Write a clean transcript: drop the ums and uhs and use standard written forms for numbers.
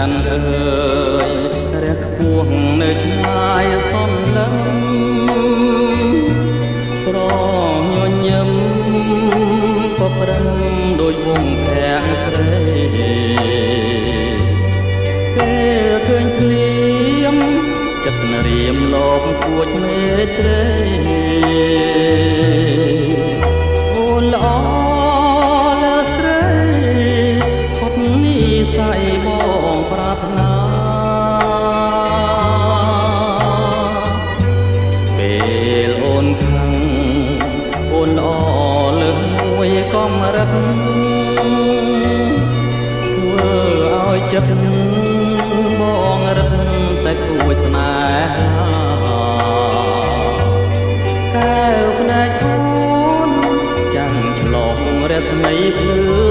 នអើយរះខ្ពស់នៅឆ្ងាយសំឡឹងស្រញញឹមក៏ប្រឹងដោយវងភាំងស្រីពេលឃើញភ្លៀមចិត្តរៀមលោកគួចមេត្រីអូនល្អលើស្រីផុតនិស័យបងប្រាថ្នាពេលអូនខឹងអូនល្អលើសមួយកំរិតធ្វើឲ្យចិត្តបងរឹតតែគួចស្នេហាកែវភ្នែកអូនចាំងឆ្លងរស្មីភ្លឺ